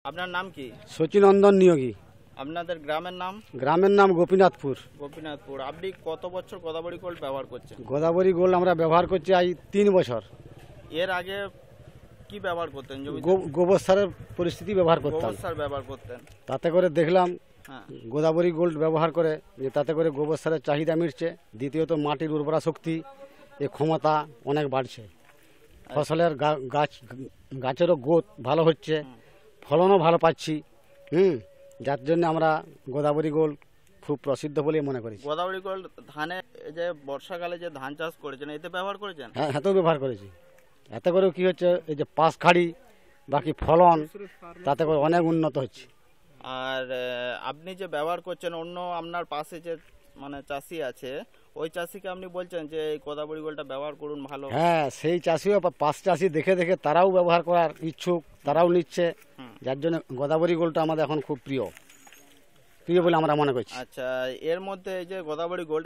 আপনার নাম কি? সচিনন্দন নিয়োগী। আপনাদের গ্রামের নাম? গ্রামের নাম গোপীনাথপুর। গোপীনাথপুর। আপনি কত বছর গোদাবরী গোল্ড ব্যবহার করছেন? গোদাবরী গোল্ড আমরা ব্যবহার করছি আজ 3 বছর। এর আগে কি ব্যবহার করতেন? গোবর সারের পরিস্থিতি ব্যবহার করতাম, গোবর সার ব্যবহার করতেন। তাতে করে দেখলাম হ্যাঁ। গোদাবরী গোল্ড ব্যবহার করে যে তাতে করে গোবর সারের চাহিদা মিটছে, দ্বিতীয়ত মাটির উর্বরা শক্তি এ ক্ষমতা অনেক বাড়ছে, ফসলের গাছেরও গ্রোথ ভালো হচ্ছে, ফলনও ভালো পাচ্ছি। যার জন্য আমরা গোদাবরী গোল্ড খুব প্রসিদ্ধ বলে মনে করি। গোদাবরী গোল্ড ধানে যে বর্ষাকালে যে ধান চাষ করেছেন এতে ব্যবহার করেছেন? হ্যাঁ, হাতেও ব্যবহার করেছি। এতে করে কি হচ্ছে, এই যে পাশ খাড়ি বাকি ফলন তাতে করে অনেক উন্নত হচ্ছে। আর আপনি যে ব্যবহার করছেন, অন্য আপনার পাশে যে মানে চাষি আছে, ওই চাষিকে আপনি বলছেন যে এই গোদাবরী গোল্ডটা ব্যবহার করুন ভালো? হ্যাঁ, সেই চাষিও পাশ চাষি দেখে দেখে তারাও ব্যবহার করার ইচ্ছুক, তারাও নিচ্ছে। যার জন্য গোদাবরী গোল্ডটা আমাদের এখন খুব প্রিয় বলে আমরা মনে করছি। আচ্ছা, এর মধ্যে এই যে গোদাবরী গোল্ড